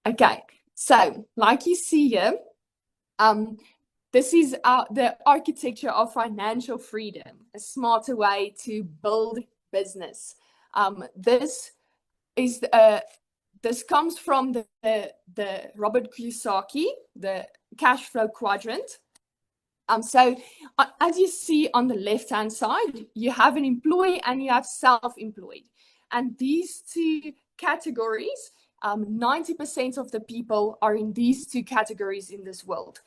Okay, so like you see here, this is the architecture of financial freedom, a smarter way to build business. This is this comes from the Robert Kiyosaki, the cash flow quadrant. So as you see on the left-hand side, you have an employee and you have self-employed. And these two categories, 90% of the people are in these two categories in this world.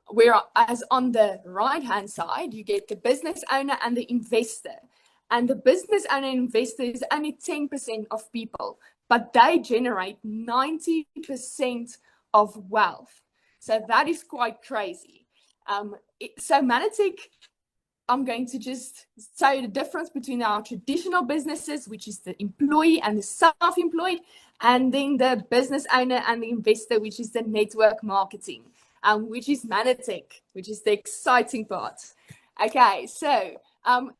Whereas on the right-hand side, you get the business owner and the investor. And the business owner and investor is only 10% of people, but they generate 90% of wealth. So that is quite crazy. So Manatech, I'm going to just tell you the difference between our traditional businesses, which is the employee and the self-employed, and then the business owner and the investor, which is the network marketing, which is Manatech, which is the exciting part. Okay, so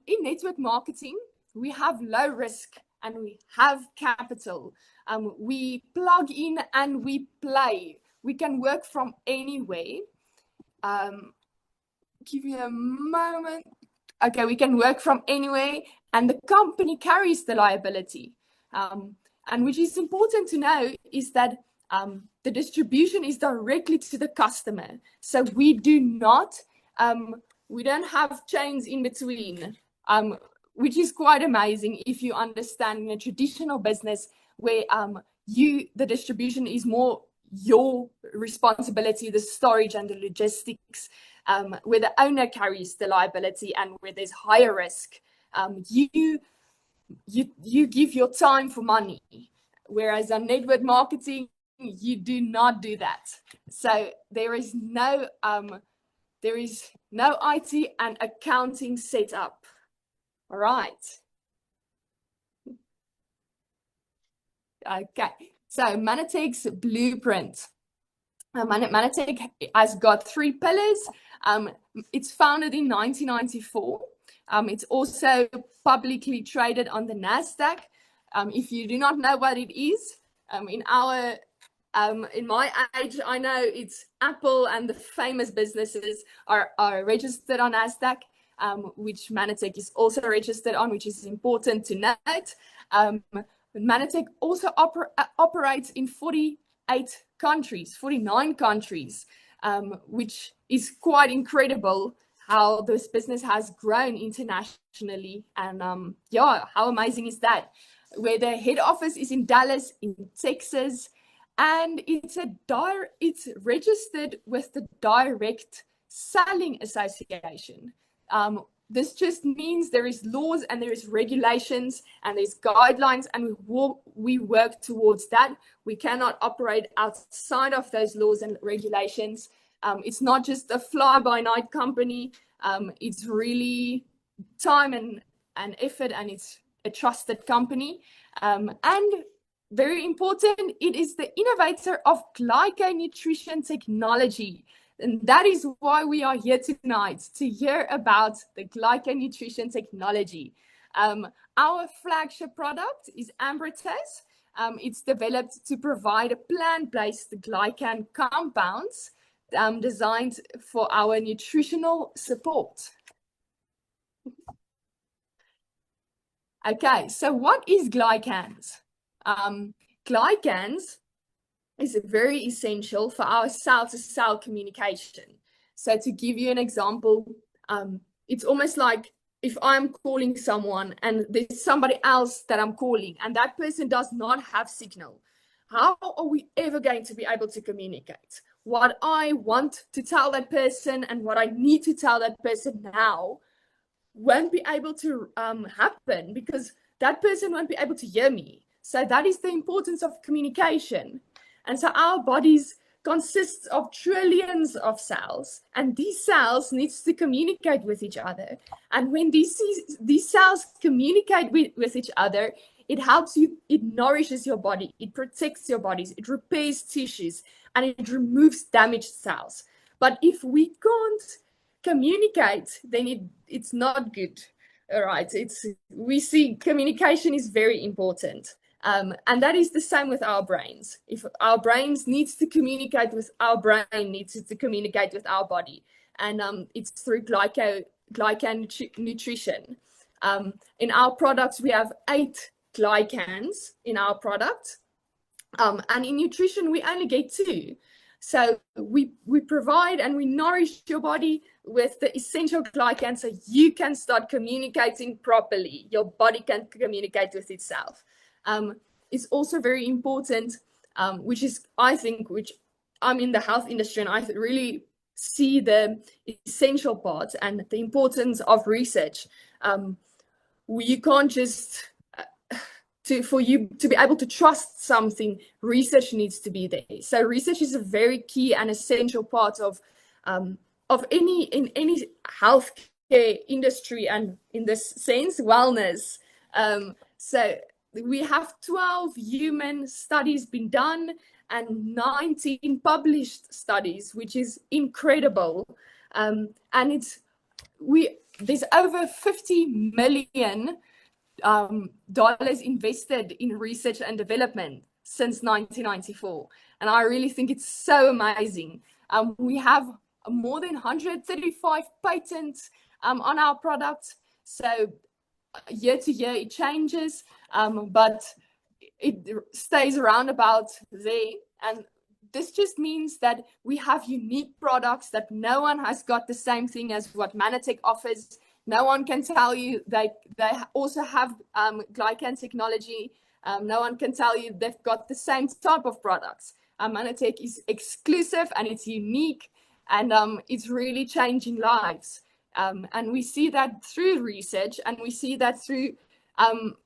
in network marketing, we have low risk and we have capital. We plug in and we play. We can work from anywhere. Give me a moment. Okay, we can work from anywhere, and the company carries the liability. And which is important to know is that the distribution is directly to the customer. So we don't have chains in between, which is quite amazing if you understand in a traditional business where the distribution is more your responsibility, the storage and the logistics, where the owner carries the liability and where there's higher risk. You give your time for money, whereas on network marketing, you do not do that. So there is no IT and accounting set up. All right. Okay. So Manatech's blueprint. Manatech has got 3 pillars. It's founded in 1994. It's also publicly traded on the NASDAQ. If you do not know what it is, in my age, I know it's Apple and the famous businesses are registered on NASDAQ, which Manatech is also registered on, which is important to note. Manatech also operates in 49 countries, which is quite incredible how this business has grown internationally. And how amazing is that? Where the head office is in Dallas, in Texas, and it's registered with the Direct Selling Association. This just means there is laws and there is regulations and there's guidelines, and we work towards that. We cannot operate outside of those laws and regulations. It's not just a fly-by-night company. It's really time and effort, and it's a trusted company. And very important, it is the innovator of Glyconutrition technology. And that is why we are here tonight, to hear about the Glyconutrition technology. Our flagship product is Ambrotes. It's developed to provide a plant-based glycan compounds designed for our nutritional support. Okay, so what is glycans? Glycans is very essential for our cell-to-cell communication. So to give you an example, it's almost like if I'm calling someone and there's somebody else that I'm calling and that person does not have signal, how are we ever going to be able to communicate? What I want to tell that person and what I need to tell that person now won't be able to happen because that person won't be able to hear me. So that is the importance of communication. And so our bodies consists of trillions of cells, and these cells needs to communicate with each other. And when these cells communicate with each other, it helps you, it nourishes your body, it protects your bodies, it repairs tissues, and it removes damaged cells. But if we can't communicate, then it's not good. All right, we see communication is very important. And that is the same with our brains. If our brains needs to communicate with our brain, needs to communicate with our body. And it's through glyconutrition. In our products, we have 8 glycans in our product. And in nutrition, we only get 2. So we provide and we nourish your body with the essential glycans so you can start communicating properly. Your body can communicate with itself. It's also very important, which I'm in the health industry and I really see the essential parts and the importance of research. You can't just for you to be able to trust something, research needs to be there. So research is a very key and essential part of any healthcare industry, and in this sense, wellness. So we have 12 human studies been done and 19 published studies, which is incredible. And there's over 50 million dollars invested in research and development since 1994, and I really think it's so amazing. We have more than 135 patents on our product, so year to year it changes, but it stays around about there. And this just means that we have unique products that no one has got the same thing as what Manatech offers. No one can tell you they also have glycan technology. No one can tell you they've got the same type of products. Manatech is exclusive and it's unique, and it's really changing lives. And we see that through research, and we see that through the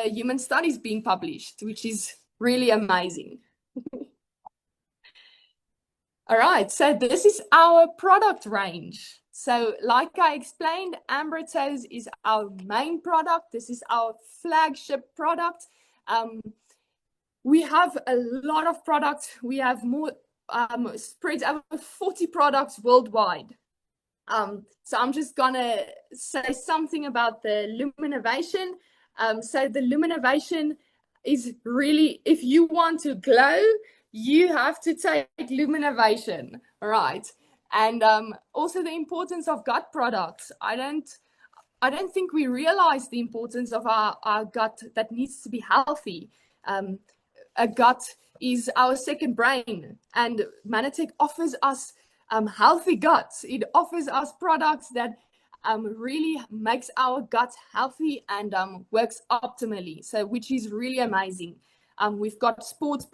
human studies being published, which is really amazing. All right, so this is our product range. So like I explained, Ambrotos is our main product. This is our flagship product. We have a lot of products. We have more spread over 40 products worldwide. So I'm just gonna say something about the Luminovation. So the Luminovation is really, if you want to glow, you have to take Luminovation, right? And also the importance of gut products. I don't think we realize the importance of our gut that needs to be healthy. A gut is our second brain, and Manatech offers us healthy guts. It offers us products that really makes our gut healthy and works optimally. So, which is really amazing. We've got a sports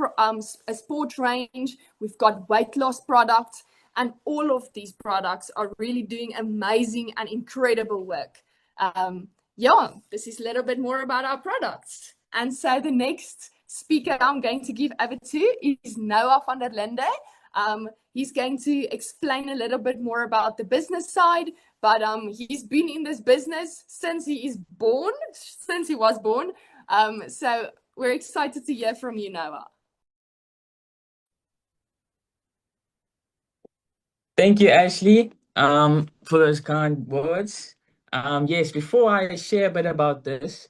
range. We've got weight loss products. And all of these products are really doing amazing and incredible work. This is a little bit more about our products. And so the next speaker I'm going to give over to is Noah van der Linde. He's going to explain a little bit more about the business side, but he's been in this business since he was born. So we're excited to hear from you, Noah. Thank you, Ashley, for those kind words. Yes, before I share a bit about this,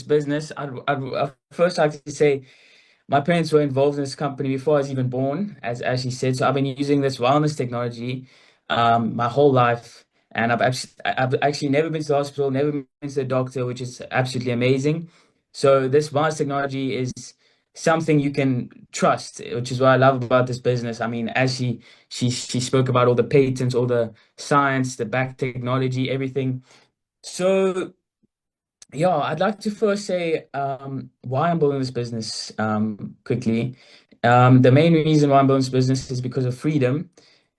business, I'd first like to say my parents were involved in this company before I was even born, as Ashley said. So I've been using this wellness technology my whole life, and I've actually never been to the hospital, never been to the doctor, which is absolutely amazing. So this wellness technology is something you can trust, which is what I love about this business. I mean, as she spoke about all the patents, all the science, the back technology, everything. So yeah, I'd like to first say why I'm building this business quickly. The main reason why I'm building this business is because of freedom.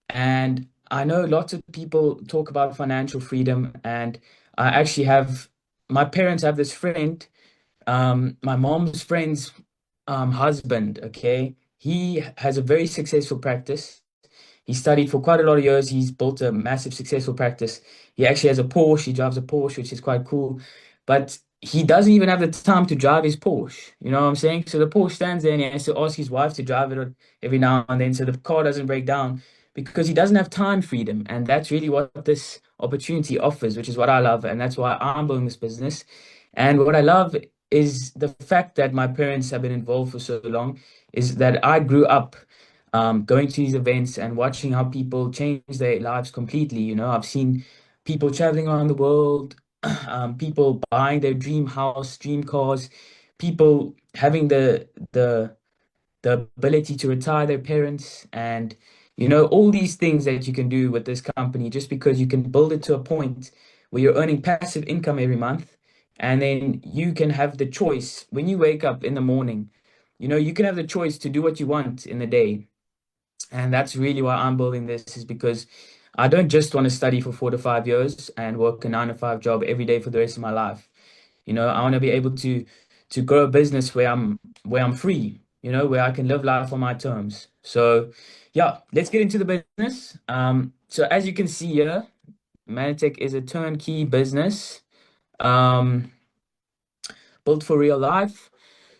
And I know lots of people talk about financial freedom, and I actually my parents have this friend, my mom's friend's husband, okay? He has a very successful practice. He studied for quite a lot of years. He's built a massive successful practice. He actually has a Porsche. He drives a Porsche, which is quite cool. But he doesn't even have the time to drive his Porsche. You know what I'm saying? So the Porsche stands there and he has to ask his wife to drive it every now and then so the car doesn't break down. because he doesn't have time freedom. And that's really what this opportunity offers, which is what I love. And that's why I'm building this business. And what I love is the fact that my parents have been involved for so long, is that I grew up going to these events and watching how people change their lives completely. You know, I've seen people traveling around the world, people buying their dream house, dream cars, people having the ability to retire their parents, and all these things that you can do with this company, just because you can build it to a point where you're earning passive income every month, and then you can have the choice when you wake up in the morning. You can have the choice to do what you want in the day. And that's really why I'm building this, is because I don't just want to study for 4 to 5 years and work a 9 to 5 job every day for the rest of my life. I want to be able to grow a business where I'm free, where I can live life on my terms. So yeah, let's get into the business. So as you can see here, Manitech is a turnkey business, um, built for real life.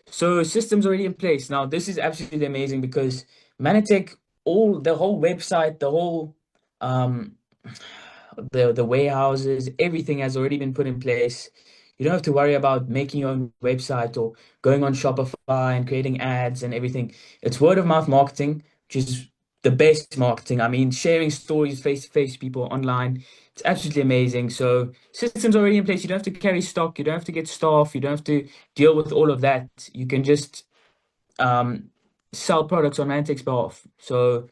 So systems already in place. Now this is absolutely amazing because Manitech, all the whole website, the whole um the warehouses, everything has already been put in place. You don't have to worry about making your own website or going on Shopify and creating ads and everything. It's word of mouth marketing, which is the best marketing. I mean, sharing stories face to face, people online. It's absolutely amazing. So systems already in place. You don't have to carry stock. You don't have to get staff. You don't have to deal with all of that. You can just um, sell products on Manitech's behalf. So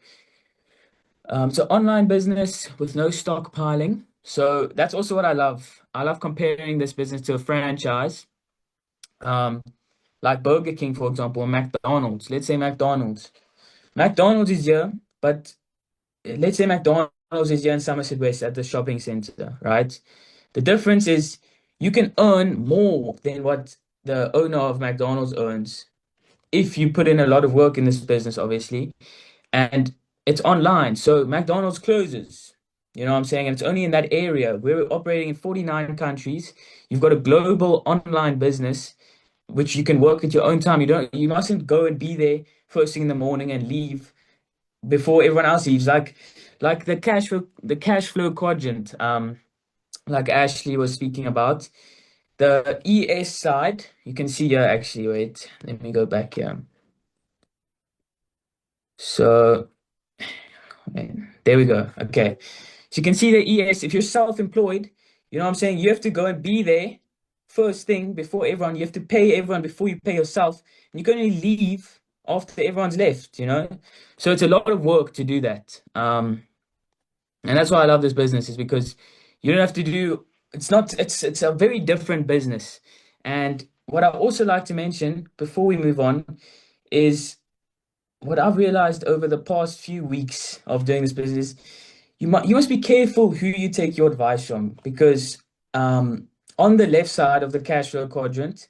online business with no stockpiling. So that's also what I love. I love comparing this business to a franchise, um, like Burger King, for example, or McDonald's. Let's say McDonald's. McDonald's is here, but let's say McDonald's is here in Somerset West at the shopping center, right? The difference is you can earn more than what the owner of McDonald's earns if you put in a lot of work in this business, obviously, and it's online. So McDonald's closes. You know what I'm saying? And it's only in that area. We're operating in 49 countries. You've got a global online business which you can work at your own time. You mustn't go and be there first thing in the morning and leave before everyone else leaves. Like the cash flow quadrant, like Ashley was speaking about. The ES side, you can see here actually, wait, let me go back here. So there we go. Okay. So you can see the ES, if you're self-employed, you know what I'm saying? You have to go and be there first thing before everyone. You have to pay everyone before you pay yourself. And you can only leave after everyone's left. So it's a lot of work to do that. And that's why I love this business, is because you don't have to do, it's a very different business. And what I also like to mention before we move on is what I've realized over the past few weeks of doing this business. You must be careful who you take your advice from, because on the left side of the cash flow quadrant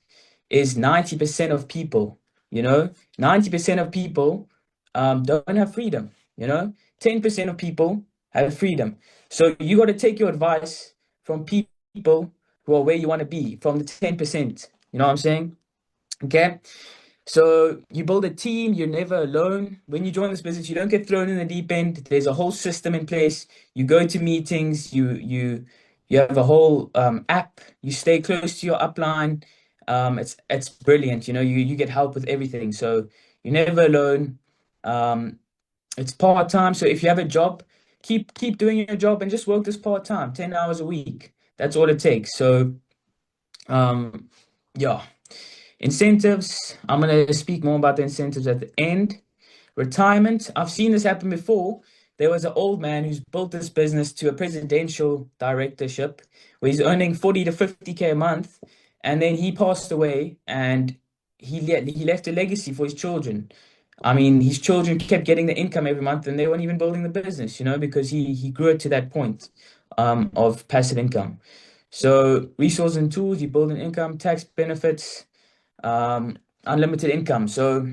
is 90% of people. 90% of people don't have freedom. 10% of people have freedom. So you got to take your advice from people who are where you want to be, from the 10%. You know what I'm saying? Okay. So you build a team, you're never alone. When you join this business, you don't get thrown in the deep end. There's a whole system in place. You go to meetings, you have a whole app, you stay close to your upline. It's brilliant. You get help with everything. So you're never alone. Um, it's part-time. So if you have a job, keep doing your job and just work this part-time, 10 hours a week. That's all it takes. So yeah. Incentives, I'm going to speak more about the incentives at the end. Retirement, I've seen this happen before. There was an old man who's built this business to a presidential directorship where he's earning 40 to 50K a month. And then he passed away, and he left a legacy for his children. I mean, his children kept getting the income every month, and they weren't even building the business, because he grew it to that point of passive income. So resources and tools, you build an income, tax benefits, unlimited income. So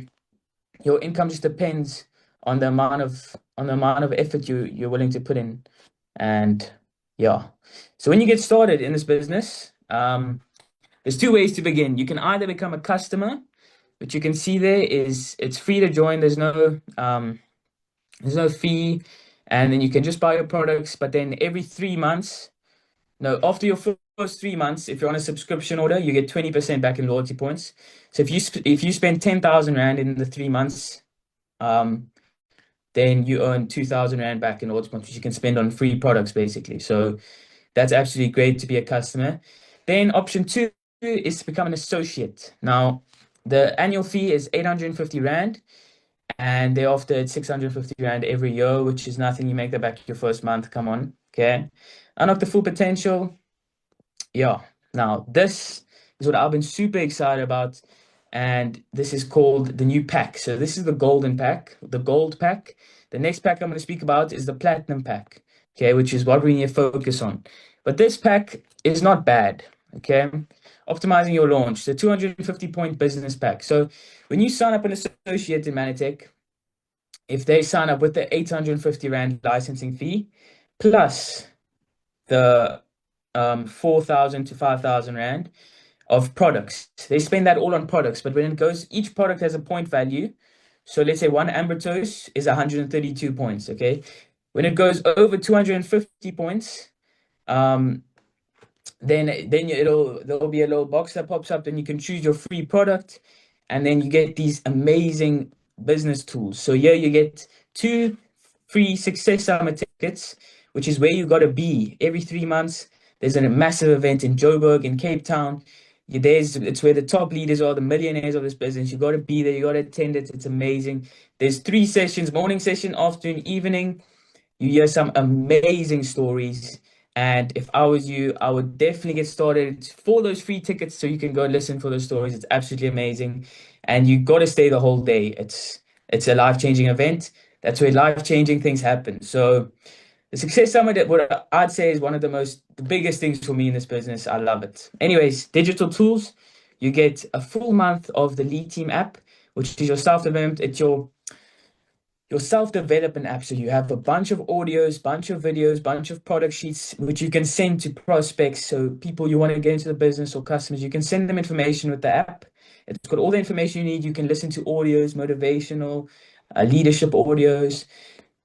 your income just depends on the amount of effort you're willing to put in. And yeah. So when you get started in this business, there's two ways to begin. You can either become a customer, which you can see there is it's free to join. There's no fee, and then you can just buy your products. But then every 3 months, no, after your first 3 months, if you're on a subscription order, you get 20% back in loyalty points. So if you spend 10,000 Rand in the 3 months, um, then you earn 2,000 Rand back in loyalty points, which you can spend on free products basically. So that's absolutely great to be a customer. Then option two is to become an associate. Now, the annual fee is 850 Rand, and thereafter it's 650 Rand every year, which is nothing. You make that back your first month. Come on, okay? Unlock the full potential. Yeah. Now, this is what I've been super excited about, and this is called the new pack. So this is the golden pack, the gold pack. The next pack I'm going to speak about is the platinum pack, okay, which is what we need to focus on. But this pack is not bad, okay? Optimizing your launch, the 250 point business pack. So when you sign up an associate in Manitech, if they sign up with the 850 Rand licensing fee plus the 4,000 to 5,000 Rand of products. They spend that all on products, but when it goes, each product has a point value. So let's say one Amber Toast is 132 points, okay? When it goes over 250 points, um, then there'll be a little box that pops up, and you can choose your free product, and then you get these amazing business tools. So here you get 2 free Success Summit tickets, which is where you got to be every 3 months. There's a massive event in Joburg, in Cape Town. It's where the top leaders are, the millionaires of this business. You got to be there. You got to attend it. It's amazing. There's 3 sessions: morning session, afternoon, evening. You hear some amazing stories. And if I was you, I would definitely get started for those free tickets so you can go listen for those stories. It's absolutely amazing. And you got to stay the whole day. It's a life-changing event. That's where life-changing things happen. So the Success Summit, what I'd say is one of the biggest things for me in this business. I love it. Anyways, digital tools. You get a full month of the Lead Team app, which is your self-development. It's your self-development app. So you have a bunch of audios, bunch of videos, bunch of product sheets, which you can send to prospects. So people you want to get into the business or customers, you can send them information with the app. It's got all the information you need. You can listen to audios, motivational, leadership audios.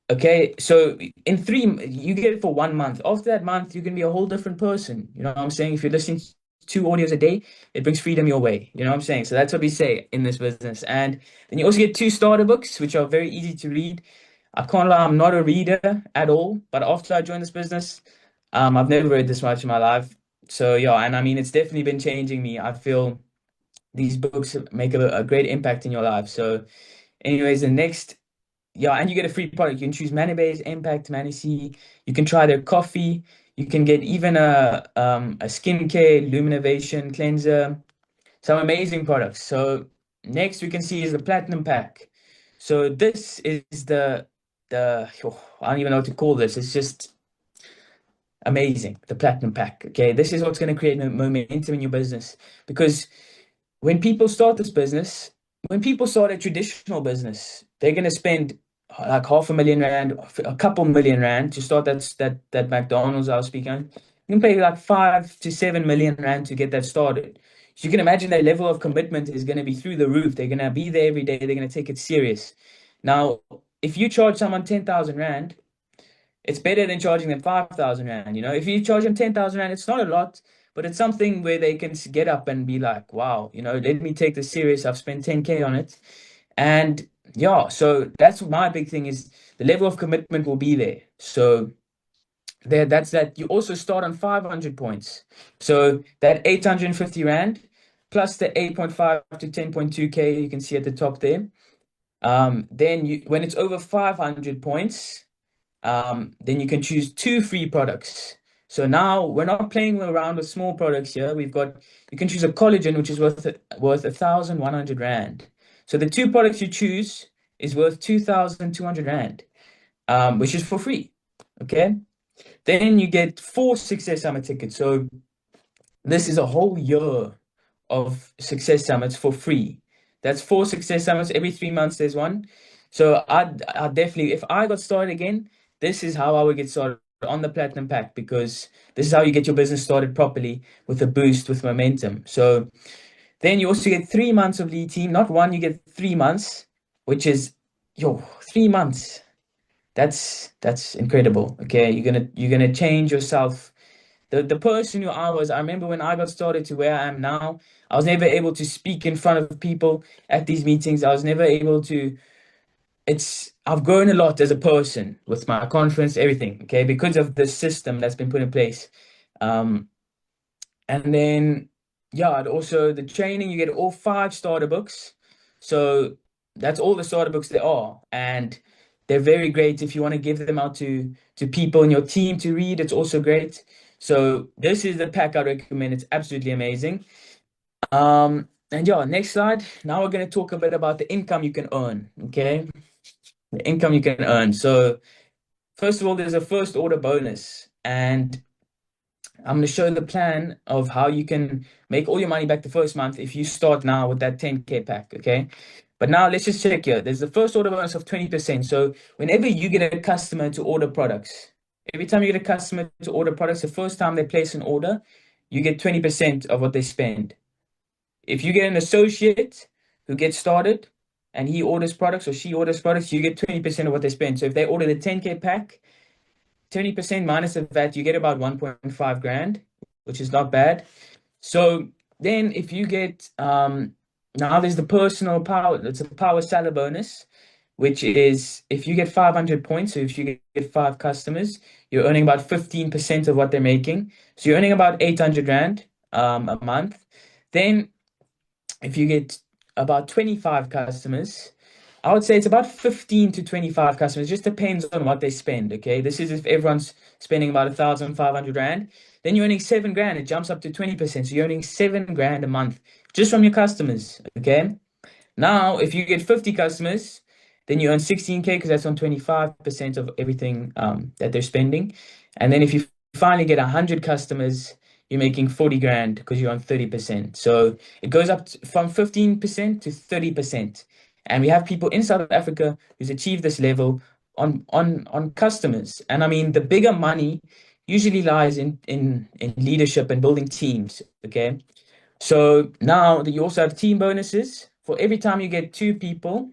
Okay, so you get it for 1 month. After that month, you can be a whole different person. You know what I'm saying? If you're listening to 2 audios a day, it brings freedom your way. You know what I'm saying? So that's what we say in this business. And then you also get 2 starter books, which are very easy to read. I can't lie, I'm not a reader at all, but after I joined this business, I've never read this much in my life. So yeah, and I mean, it's definitely been changing me. I feel these books make a great impact in your life. So anyways, the next yeah, and you get a free product. You can choose Manibase, Impact, Manic. You can try their coffee. You can get even a skincare, Luminovation cleanser. Some amazing products. So next we can see is the Platinum Pack. So this is I don't even know what to call this. It's just amazing. The Platinum Pack. Okay, this is what's going to create momentum in your business, because when people start this business, when people start a traditional business, they're going to spend like 500,000 Rand, a couple million Rand to start that McDonald's I was speaking on. You can pay like 5 to 7 million Rand to get that started. So you can imagine their level of commitment is going to be through the roof. They're going to be there every day. They're going to take it serious. Now, if you charge someone 10,000 Rand, it's better than charging them 5,000 Rand. You know, if you charge them 10,000 Rand, it's not a lot, but it's something where they can get up and be like, wow, let me take this serious. I've spent 10K on it. And yeah, so that's my big thing, is the level of commitment will be there. So that's that. You also start on 500 points. So that 850 Rand plus the 8.5 to 10.2K, you can see at the top there. Then when it's over 500 points, then you can choose 2 free products. So now we're not playing around with small products here. You can choose a collagen, which is worth 1,100 Rand. So the 2 products you choose is worth 2,200 Rand, which is for free. Okay. Then you get 4 Success Summit tickets. So this is a whole year of Success Summits for free. That's 4 Success Summits. Every 3 months there's one. So I definitely, if I got started again, this is how I would get started on the Platinum Pack, because this is how you get your business started properly, with a boost, with momentum. So then you also get 3 months of Lead Team. Not one, you get 3 months, which is 3 months. That's incredible. Okay, you're gonna change yourself. The person who I was, I remember when I got started to where I am now, I was never able to speak in front of people at these meetings. I was never able to. I've grown a lot as a person with my confidence, everything. Okay, because of the system that's been put in place. Um, and then, yeah, and also the training, you get all five starter books. So that's all the starter books there are. And they're very great if you want to give them out to people in your team to read. It's also great. So this is the pack I recommend. It's absolutely amazing. And yeah, next slide. Now we're going to talk a bit about the income you can earn. Okay. The income you can earn. So first of all, there's a first order bonus. And I'm going to show the plan of how you can make all your money back the first month if you start now with that 10K pack, okay? But now let's just check here. There's the first order bonus of 20%. So whenever you get a customer to order products, every time you get a customer to order products, the first time they place an order, you get 20% of what they spend. If you get an associate who gets started and he orders products or she orders products, you get 20% of what they spend. So if they order the 10K pack, 20% minus of that, you get about 1.5 grand, which is not bad. So then if you get now there's the personal power, it's a power seller bonus, which is if you get 500 points, so if you get five customers, you're earning about 15% of what they're making. So you're earning about 800 rand a month. Then if you get about 25 customers, I would say it's about 15 to 25 customers. It just depends on what they spend. Okay. This is if everyone's spending about 1,500 rand, then you're earning 7 grand. It jumps up to 20%. So you're earning 7 grand a month just from your customers. Okay. Now, if you get 50 customers, then you earn 16K because that's on 25% of everything that they're spending. And then if you finally get 100 customers, you're making 40 grand because you're on 30%. So it goes up from 15% to 30%. And we have people in South Africa who's achieved this level on customers. And I mean, the bigger money usually lies in leadership and building teams. Okay. So now that you also have team bonuses for every time you get two people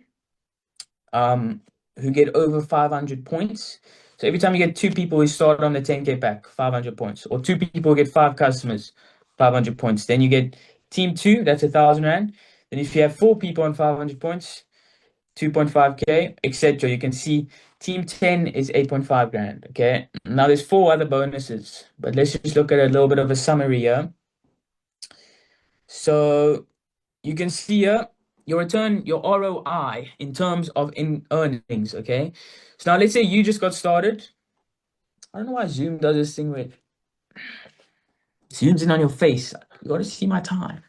um, who get over 500 points. So every time you get two people who start on the 10K pack, 500 points, or two people who get five customers, 500 points. Then you get team two, that's 1,000 rand. Then if you have four people on 500 points, 2.5K, etc. You can see team 10 is 8.5 grand. Okay. Now there's four other bonuses, but let's just look at a little bit of a summary here. So you can see here your return, your ROI in terms of in earnings, okay? So now let's say you just got started. I don't know why Zoom does this thing where it zooms in on your face. You gotta see my time.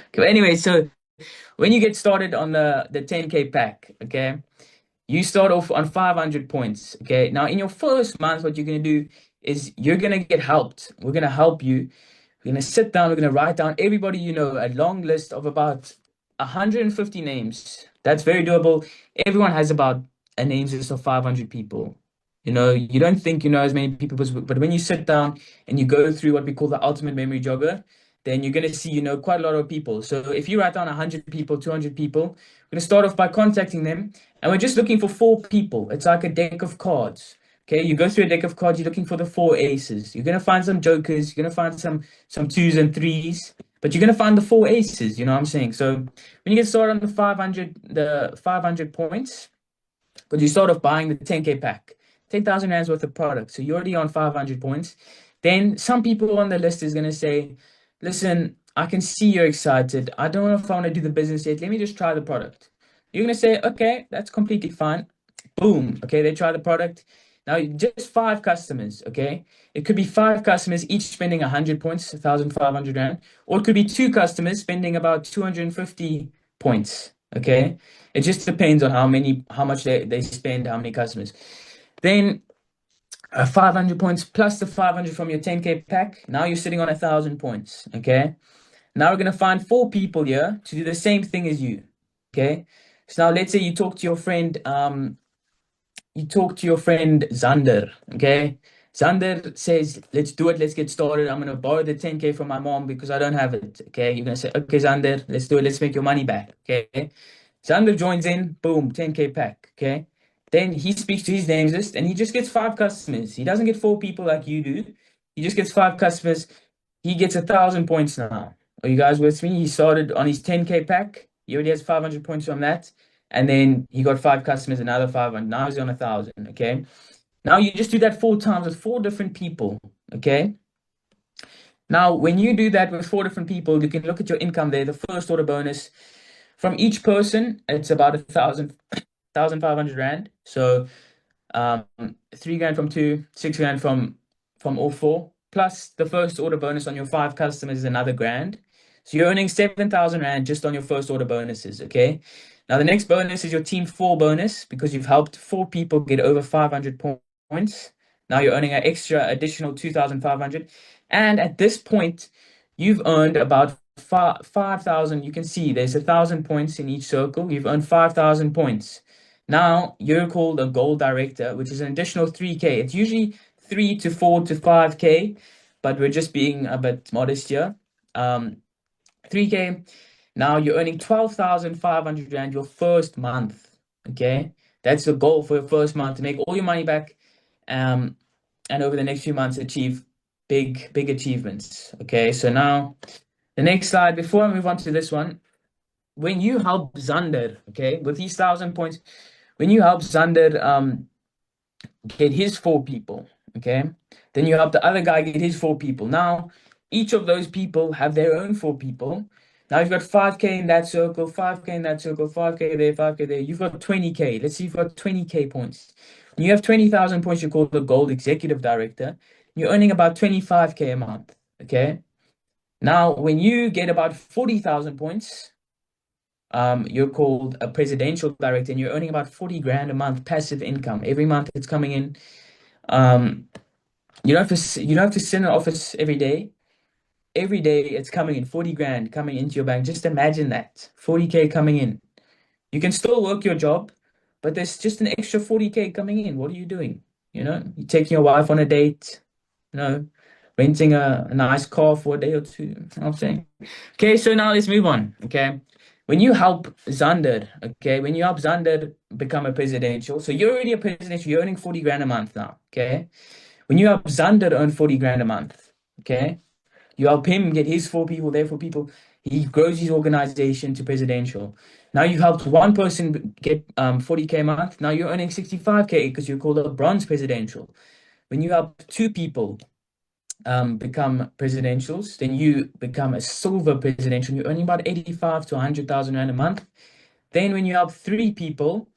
Okay, anyway, so when you get started on the 10K pack, okay, you start off on 500 points, okay? Now in your first month, what you're gonna do is you're gonna get helped. We're gonna help you. We're gonna sit down, we're gonna write down everybody you know, a long list of about 150 names. That's very doable. Everyone has about a names list of 500 people. You know, you don't think you know as many people, but when you sit down and you go through what we call the ultimate memory jogger, then you're gonna see, you know, quite a lot of people. So if you write down 100 people, 200 people, we're gonna start off by contacting them, and we're just looking for four people. It's like a deck of cards. Okay, you go through a deck of cards, you're looking for the four aces. You're gonna find some jokers, you're gonna find some twos and threes, but you're gonna find the four aces, you know what I'm saying? So when you get started on the 500 points, because you start off buying the 10K pack, 10,000 rands worth of product. So you're already on 500 points. Then some people on the list is gonna say, listen, I can see you're excited. I don't know if I want to do the business yet. Let me just try the product. You're gonna say, okay, that's completely fine. Boom. Okay, they try the product. Now, just five customers, okay? It could be five customers, each spending 100 points, 1,500 rand, or it could be two customers spending about 250 points, okay? It just depends on how much they spend, how many customers. Then 500 points plus the 500 from your 10K pack. Now you're sitting on 1,000 points, okay? Now we're going to find four people here to do the same thing as you, okay? So now let's say you talk to your friend, Zander, okay? Zander says, let's do it, let's get started. I'm gonna borrow the 10K from my mom because I don't have it. Okay, you're gonna say, okay, Zander, let's do it, let's make your money back. Okay. Zander joins in, boom, 10K pack. Okay. Then he speaks to his names list and he just gets 5 customers. He doesn't get 4 people like you do. He just gets 5 customers. He gets 1,000 points now. Are you guys with me? He started on his 10K pack. He already has 500 points from that. And then he got 5 customers, another 500. Now he's on 1,000. Okay. Now you just do that 4 times with 4 different people. Okay. Now, when you do that with 4 different people, you can look at your income there. The first order bonus from each person, it's about 1,500 rand. So 3 grand from two, 6 grand from all four, plus the first order bonus on your 5 customers is another grand. So you're earning 7,000 rand just on your first order bonuses. Okay. Now the next bonus is your team 4 bonus because you've helped 4 people get over 500 points. Now you're earning an extra additional 2,500. And at this point, you've earned about 5,000. You can see there's 1,000 points in each circle. You've earned 5,000 points. Now you're called a gold director, which is an additional 3K. It's usually 3 to 4 to 5K, but we're just being a bit modest here. 3K. Now you're earning 12,500 rand your first month. Okay, that's the goal for your first month, to make all your money back, and over the next few months achieve big achievements. Okay, so now the next slide before I move on to this one, when you help Zander, okay, with these 1,000 points, when you help Zander get his 4 people, okay, then you help the other guy get his 4 people. Now each of those people have their own 4 people. Now you've got 5K in that circle, 5K in that circle, 5K there, 5K there. You've got 20K. Let's see, you've got 20K points. When you have 20,000 points, you're called the gold executive director. You're earning about 25K a month. Okay. Now, when you get about 40,000 points, you're called a presidential director, and you're earning about 40 grand a month passive income. Every month it's coming in. You don't have to sit in an office every day. Every day it's coming in 40 grand coming into your bank. Just imagine that 40K coming in. You can still work your job, but there's just an extra 40K coming in. What are you doing? You're taking your wife on a date, renting a nice car for a day or two. You know what I'm saying? Okay, so now let's move on. Okay. When you help Zander, become a presidential, so you're already a presidential, you're earning 40 grand a month now. Okay. When you help Zander earn 40 grand a month, okay, you help him get his 4 people, their 4 people. He grows his organization to presidential. Now you've helped one person get 40K a month. Now you're earning 65K because you're called a bronze presidential. When you help 2 people become presidentials, then you become a silver presidential. You're earning about 85 to 100,000 rand a month. Then when you help 3 people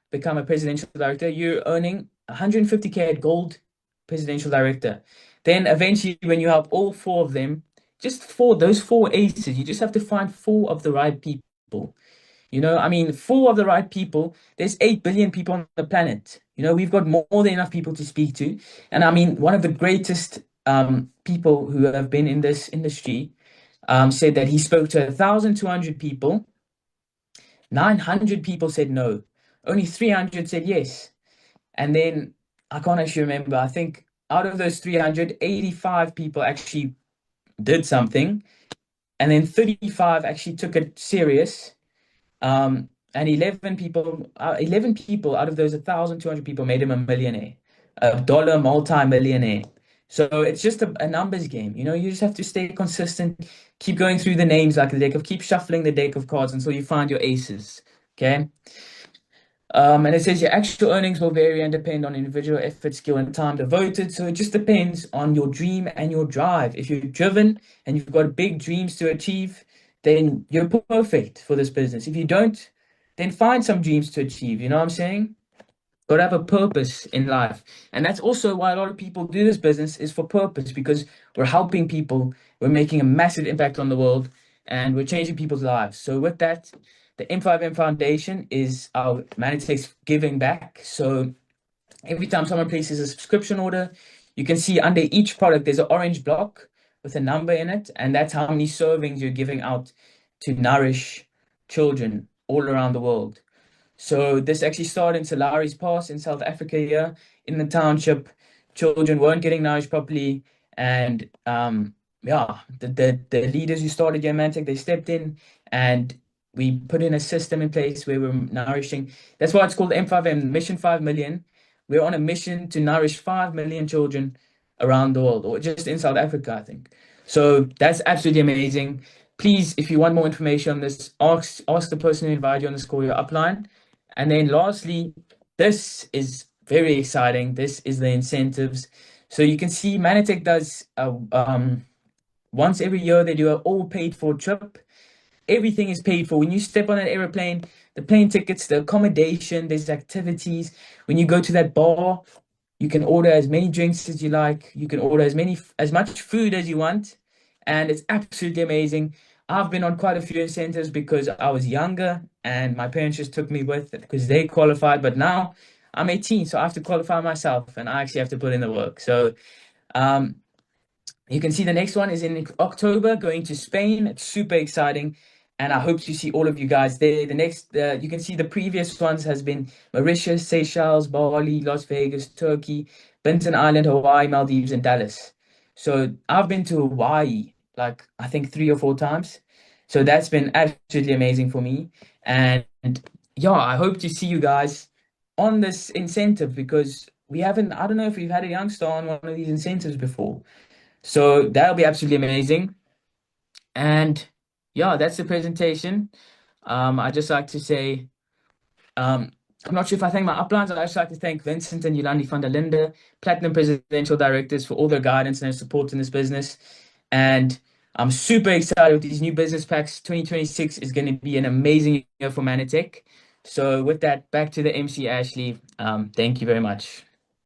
become a presidential director, you're earning 150K at gold presidential director. Then eventually, when you help all 4 of them, those 4 aces, you just have to find 4 of the right people. 4 of the right people. There's 8 billion people on the planet. We've got more than enough people to speak to. And one of the greatest people who have been in this industry said that he spoke to 1,200 people. 900 people said no. Only 300 said yes. And then I can't actually remember. I think out of those 300, 85 people actually did something. And then 35 actually took it serious. And 11 people out of those 1,200 people made him a millionaire, a dollar multi-millionaire. So it's just a numbers game. You just have to stay consistent, keep going through the names like the deck keep shuffling the deck of cards until you find your aces. Okay. And it says your actual earnings will vary and depend on individual effort, skill, and time devoted. So it just depends on your dream and your drive. If you're driven and you've got big dreams to achieve, then you're perfect for this business. If you don't, then find some dreams to achieve. You know what I'm saying? Got to have a purpose in life. And that's also why a lot of people do this business, is for purpose, because we're helping people, we're making a massive impact on the world, and we're changing people's lives. So with that, the M5M Foundation is our Manitex giving back. So every time someone places a subscription order, you can see under each product, there's an orange block with a number in it. And that's how many servings you're giving out to nourish children all around the world. So this actually started in Salari's Pass in South Africa here in the township. Children weren't getting nourished properly. And the leaders who started Yamantec, they stepped in and we put in a system in place where we're nourishing. That's why it's called M5M, Mission 5 Million. We're on a mission to nourish 5 million children around the world, or just in South Africa, I think. So that's absolutely amazing. Please, if you want more information on this, ask the person who invited you on this call your upline. And then lastly, this is very exciting. This is the incentives. So you can see Manitech does once every year they do an all paid for trip. Everything is paid for. When you step on an airplane, the plane tickets, the accommodation, there's activities. When you go to that bar, you can order as many drinks as you like. You can order as much food as you want, and it's absolutely amazing. I've been on quite a few incentives because I was younger and my parents just took me with it because they qualified. But now I'm 18, so I have to qualify myself, and I actually have to put in the work. So um, you can see the next one is in October, going to Spain. It's super exciting. And I hope to see all of you guys there. The next, you can see the previous ones has been Mauritius, Seychelles, Bali, Las Vegas, Turkey, Bintan Island, Hawaii, Maldives, and Dallas. So I've been to Hawaii like I think 3 or 4 times. So that's been absolutely amazing for me. And yeah, I hope to see you guys on this incentive because we haven't, I don't know if we've had a youngster on one of these incentives before. So that'll be absolutely amazing. And yeah, that's the presentation. I just like to say, I'm not sure if I thank my uplines. I just like to thank Vincent and Yolandi van der Linde, Platinum Presidential Directors, for all their guidance and their support in this business. And I'm super excited with these new business packs. 2026 is going to be an amazing year for Manitech. So with that, back to the MC Ashley. Thank you very much.